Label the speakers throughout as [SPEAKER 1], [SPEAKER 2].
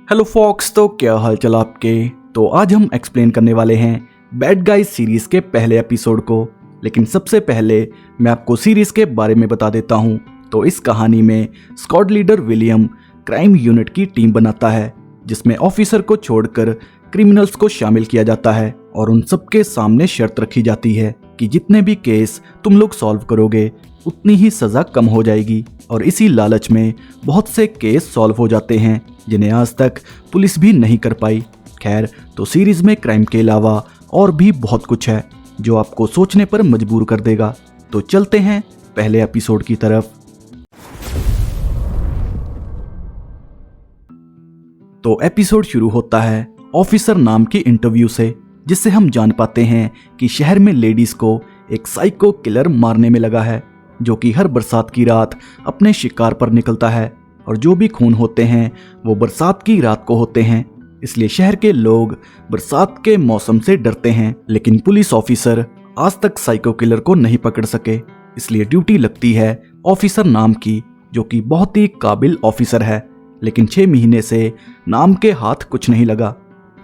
[SPEAKER 1] Hello fox, तो क्या हाल चाल आपके। तो आज हम एक्सप्लेन करने वाले हैं बैड गाइज सीरीज के पहले एपिसोड को। लेकिन सबसे पहले मैं आपको सीरीज के बारे में बता देता हूं। तो इस कहानी में squad leader William crime unit की टीम बनाता है, जिसमें ऑफिसर को छोड़कर क्रिमिनल्स को शामिल किया जाता है और उन सबके सामने शर्त रखी जाती है कि जितने भी केस तुम लोग सॉल्व करोगे उतनी ही सजा कम हो जाएगी। और इसी लालच में बहुत से केस सॉल्व हो जाते हैं जिन्हें आज तक पुलिस भी नहीं कर पाई। खैर, तो सीरीज में क्राइम के अलावा और भी बहुत कुछ है जो आपको सोचने पर मजबूर कर देगा। तो चलते हैं पहले एपिसोड की तरफ। तो एपिसोड शुरू होता है ऑफिसर नाम की इंटरव्यू से, जिससे हम जान पाते हैं कि शहर में लेडीज को एक साइको किलर मारने में लगा है, जो कि हर बरसात की रात अपने शिकार पर निकलता है। और जो भी खून होते हैं वो बरसात की रात को होते हैं, इसलिए शहर के लोग बरसात के मौसम से डरते हैं। लेकिन पुलिस ऑफिसर आज तक साइको किलर को नहीं पकड़ सके, इसलिए ड्यूटी लगती है ऑफिसर नाम की, जो कि बहुत ही काबिल ऑफिसर है। लेकिन 6 महीने से नाम के हाथ कुछ नहीं लगा।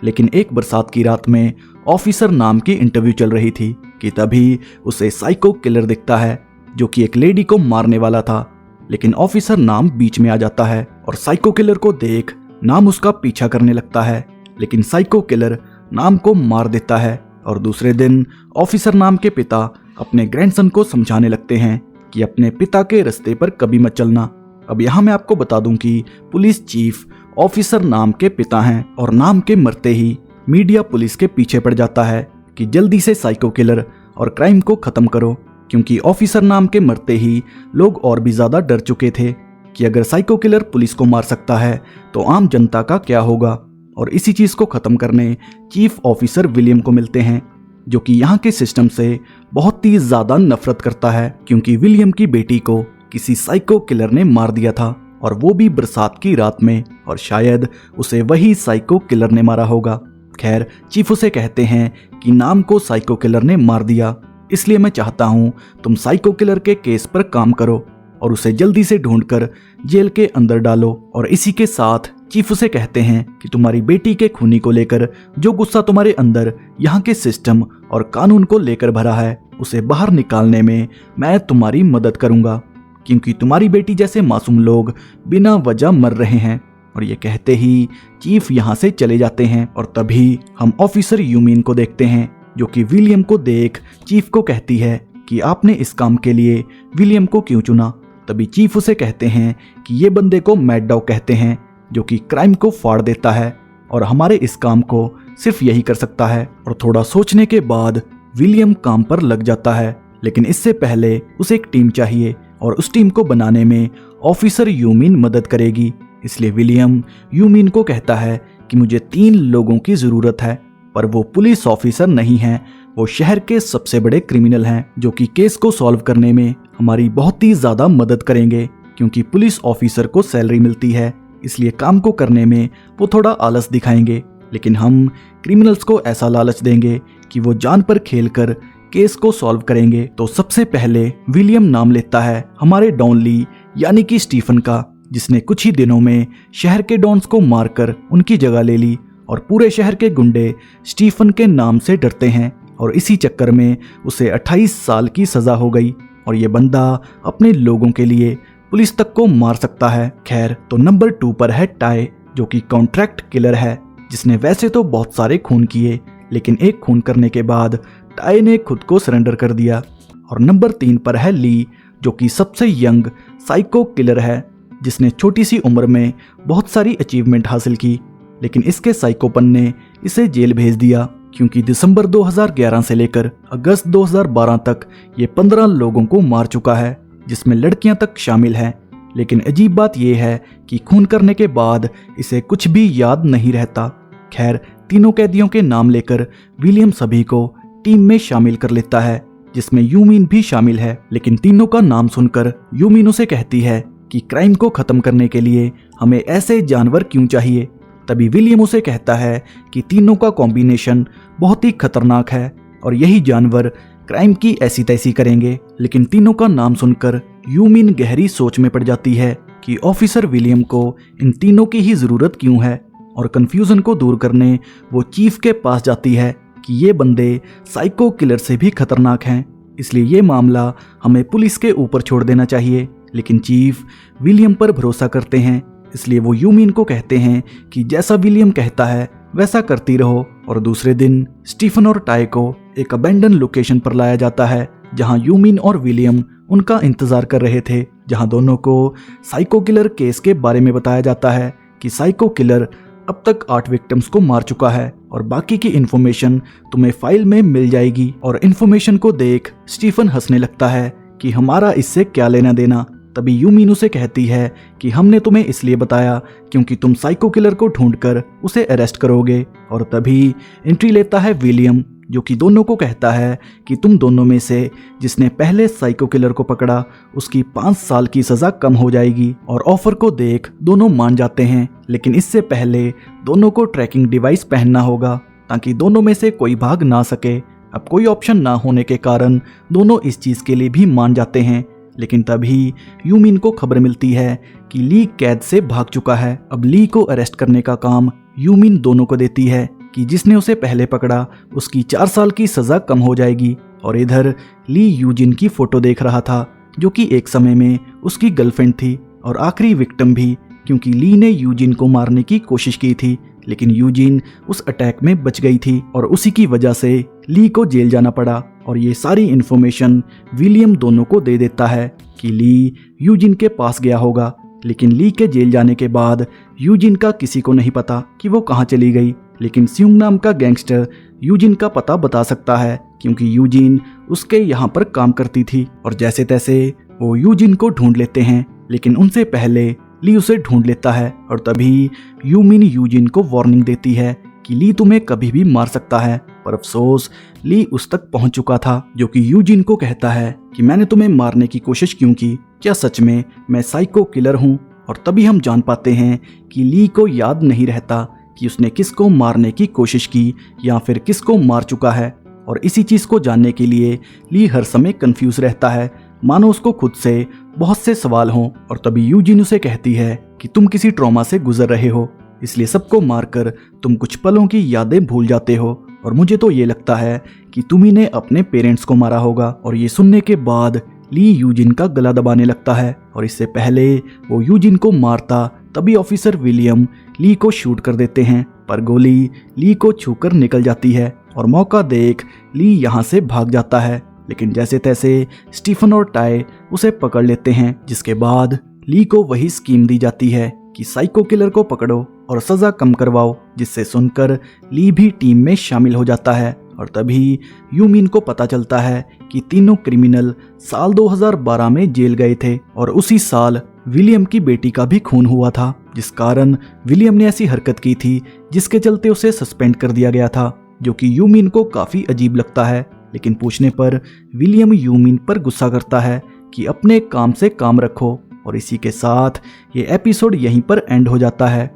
[SPEAKER 1] लेकिन एक बरसात की रात में ऑफिसर नाम की इंटरव्यू चल रही थी कि तभी उसे साइको किलर दिखता है, जो कि एक लेडी को मारने वाला था। लेकिन ऑफिसर नाम बीच में आ जाता है और साइको किलर को देख नाम उसका पीछा करने लगता है। लेकिन साइको किलर नाम को मार देता है। और दूसरे दिन ऑफिसर नाम के पिता अपने ग्रैंडसन को समझाने लगते हैं कि अपने पिता के रास्ते पर कभी मत चलना। अब यहाँ मैं आपको बता दूं कि पुलिस चीफ ऑफिसर नाम के पिता हैं, और नाम के मरते ही मीडिया पुलिस के पीछे पड़ जाता है कि जल्दी से साइको किलर और क्राइम को खत्म करो, क्योंकि ऑफिसर नाम के मरते ही लोग और भी ज्यादा डर चुके थे कि अगर साइको किलर पुलिस को मार सकता है तो आम जनता का क्या होगा। और इसी चीज को खत्म करने चीफ ऑफिसर विलियम को मिलते हैं, जो कि यहाँ के सिस्टम से बहुत ही ज्यादा नफरत करता है, क्योंकि विलियम की बेटी को किसी साइको किलर ने मार दिया था, और वो भी बरसात की रात में, और शायद उसे वही साइको किलर ने मारा होगा। खैर, चीफ उसे कहते हैं कि नाम को साइको किलर ने मार दिया, इसलिए मैं चाहता हूं तुम साइको किलर के केस पर काम करो और उसे जल्दी से ढूंढकर जेल के अंदर डालो। और इसी के साथ चीफ उसे कहते हैं कि तुम्हारी बेटी के खूनी को लेकर जो गुस्सा तुम्हारे अंदर यहाँ के सिस्टम और कानून को लेकर भरा है, उसे बाहर निकालने में मैं तुम्हारी मदद करूंगा, क्योंकि तुम्हारी बेटी जैसे मासूम लोग बिना वजह मर रहे हैं। और ये कहते ही चीफ यहाँ से चले जाते हैं। और तभी हम ऑफिसर यूमिन को देखते हैं, जो कि विलियम को देख चीफ को कहती है कि आपने इस काम के लिए विलियम को क्यों चुना। तभी चीफ उसे कहते हैं कि ये बंदे को मैड डॉग कहते हैं, जो कि क्राइम को फाड़ देता है और हमारे इस काम को सिर्फ यही कर सकता है। और थोड़ा सोचने के बाद विलियम काम पर लग जाता है। लेकिन इससे पहले उसे एक टीम चाहिए, और उस टीम को बनाने में ऑफिसर यूमिन मदद करेगी। इसलिए विलियम यूमिन को कहता है कि मुझे 3 लोगों की जरूरत है, पर वो पुलिस ऑफिसर नहीं हैं, वो शहर के सबसे बड़े क्रिमिनल हैं, जो कि केस को सॉल्व करने में हमारी बहुत ही ज्यादा मदद करेंगे। क्योंकि पुलिस ऑफिसर को सैलरी मिलती है, इसलिए काम को करने में वो थोड़ा आलस दिखाएंगे। लेकिन हम क्रिमिनल्स को ऐसा लालच देंगे कि वो जान पर खेलकर केस को सॉल्व करेंगे। तो सबसे पहले विलियम नाम लेता है हमारे डॉन ली यानी कि स्टीफन का, जिसने कुछ ही दिनों में शहर के डॉन्स को मारकर उनकी जगह ले ली। और पूरे शहर के गुंडे स्टीफन के नाम से डरते हैं, और इसी चक्कर में उसे 28 साल की सजा हो गई। और ये बंदा अपने लोगों के लिए पुलिस तक को मार सकता है। खैर, तो नंबर 2 पर है टाई, जो कि कॉन्ट्रैक्ट किलर है, जिसने वैसे तो बहुत सारे खून किए, लेकिन एक खून करने के बाद टाई ने खुद को सरेंडर कर दिया। और नंबर 3 पर है ली, जो कि सबसे यंग साइको किलर है, जिसने छोटी सी उम्र में बहुत सारी अचीवमेंट हासिल की। लेकिन इसके साइकोपन ने इसे जेल भेज दिया, क्योंकि दिसंबर 2011 से लेकर अगस्त 2012 तक ये 15 लोगों को मार चुका है, जिसमें लड़कियां तक शामिल हैं। लेकिन अजीब बात यह है कि खून करने के बाद इसे कुछ भी याद नहीं रहता। खैर, तीनों कैदियों के नाम लेकर विलियम सभी को टीम में शामिल कर लेता है, जिसमें यूमिन भी शामिल है। लेकिन तीनों का नाम सुनकर यूमिन उसे कहती है कि क्राइम को खत्म करने के लिए हमें ऐसे जानवर क्यों चाहिए। तभी विलियम उसे कहता है कि तीनों का कॉम्बिनेशन बहुत ही खतरनाक है, और यही जानवर क्राइम की ऐसी तैसी करेंगे। लेकिन तीनों का नाम सुनकर यूमिन गहरी सोच में पड़ जाती है कि ऑफिसर विलियम को इन तीनों की ही जरूरत क्यों है। और कंफ्यूजन को दूर करने वो चीफ के पास जाती है कि ये बंदे साइको किलर से भी खतरनाक हैं, इसलिए ये मामला हमें पुलिस के ऊपर छोड़ देना चाहिए। लेकिन चीफ विलियम पर भरोसा करते हैं, इसलिए वो यूमिन को कहते हैं कि जैसा विलियम कहता है वैसा करती रहो। और दूसरे दिन स्टीफन और टाई को एक अबेंडन लोकेशन पर लाया जाता है जहां यूमिन और विलियम उनका इंतजार कर रहे थे, जहां दोनों को साइको किलर केस के बारे में बताया जाता है कि साइको किलर अब तक 8 विक्टिम्स को मार चुका है और बाकी की इन्फॉर्मेशन तुम्हें फाइल में मिल जाएगी। और इन्फॉर्मेशन को देख स्टीफन हंसने लगता है कि हमारा इससे क्या लेना देना। तभी यूमिन उसे कहती है कि हमने तुम्हें इसलिए बताया क्योंकि तुम साइको किलर को ढूंढकर उसे अरेस्ट करोगे। और तभी एंट्री लेता है विलियम, जो कि दोनों को कहता है कि तुम दोनों में से जिसने पहले साइको किलर को पकड़ा उसकी 5 साल की सजा कम हो जाएगी। और ऑफर को देख दोनों मान जाते हैं, लेकिन इससे पहले दोनों को ट्रैकिंग डिवाइस पहनना होगा ताकि दोनों में से कोई भाग ना सके। अब कोई ऑप्शन ना होने के कारण दोनों इस चीज के लिए भी मान जाते हैं। लेकिन तभी यूमिन को खबर मिलती है कि ली कैद से भाग चुका है। अब ली को अरेस्ट करने का काम यूमिन दोनों को देती है कि जिसने उसे पहले पकड़ा उसकी 4 साल की सजा कम हो जाएगी। और इधर ली यूजिन की फोटो देख रहा था, जो कि एक समय में उसकी गर्लफ्रेंड थी और आखिरी विक्टिम भी, क्योंकि ली ने यूजिन को मारने की कोशिश की थी, लेकिन यूजिन उस अटैक में बच गई थी और उसी की वजह से ली को जेल जाना पड़ा। और ये सारी इन्फॉर्मेशन विलियम दोनों को दे देता है कि ली यूजिन के पास गया होगा। लेकिन ली के जेल जाने के बाद यूजिन का किसी को नहीं पता कि वो कहाँ चली गई, लेकिन स्यूंग नाम का गैंगस्टर यूजिन का पता बता सकता है क्योंकि यूजिन उसके यहाँ पर काम करती थी। और जैसे तैसे वो यूजिन को ढूंढ लेते हैं, लेकिन उनसे पहले ली उसे ढूंढ लेता है। और तभी यूमिन यूजिन को वार्निंग देती है कि ली तुम्हें कभी भी मार सकता है, पर अफसोस ली उस तक पहुंच चुका था, जो कि यूजिन को कहता है कि मैंने तुम्हें मारने की कोशिश क्यों की, क्या सच में मैं साइको किलर हूं। और तभी हम जान पाते हैं कि ली को याद नहीं रहता कि उसने किसको मारने की कोशिश की या फिर किसको मार चुका है। और इसी चीज को जानने के लिए ली हर समय कंफ्यूज रहता है, मानो उसको खुद से बहुत से सवाल हों। और तभी यूजिन उसे कहती है कि तुम किसी ट्रॉमा से गुजर रहे हो, इसलिए सबको मारकर तुम कुछ पलों की यादें भूल जाते हो, और मुझे तो ये लगता है कि तुम्ही ने अपने पेरेंट्स को मारा होगा। और ये सुनने के बाद ली यूजिन का गला दबाने लगता है, और इससे पहले वो यूजिन को मारता तभी ऑफिसर विलियम ली को शूट कर देते हैं, पर गोली ली को छूकर निकल जाती है और मौका देख ली यहाँ से भाग जाता है। लेकिन जैसे तैसे स्टीफन और टाई उसे पकड़ लेते हैं, जिसके बाद ली को वही स्कीम दी जाती है कि साइको किलर को पकड़ो और सजा कम करवाओ, जिससे सुनकर ली भी टीम में शामिल हो जाता है। और तभी यूमिन को पता चलता है कि तीनों क्रिमिनल साल 2012 में जेल गए थे और उसी साल विलियम की बेटी का भी खून हुआ था, जिस कारण विलियम ने ऐसी हरकत की थी जिसके चलते उसे सस्पेंड कर दिया गया था, जो कि यूमिन को काफी अजीब लगता है। लेकिन पूछने पर विलियम यूमिन पर गुस्सा करता है कि अपने काम से काम रखो। और इसी के साथ ये एपिसोड यहीं पर एंड हो जाता है।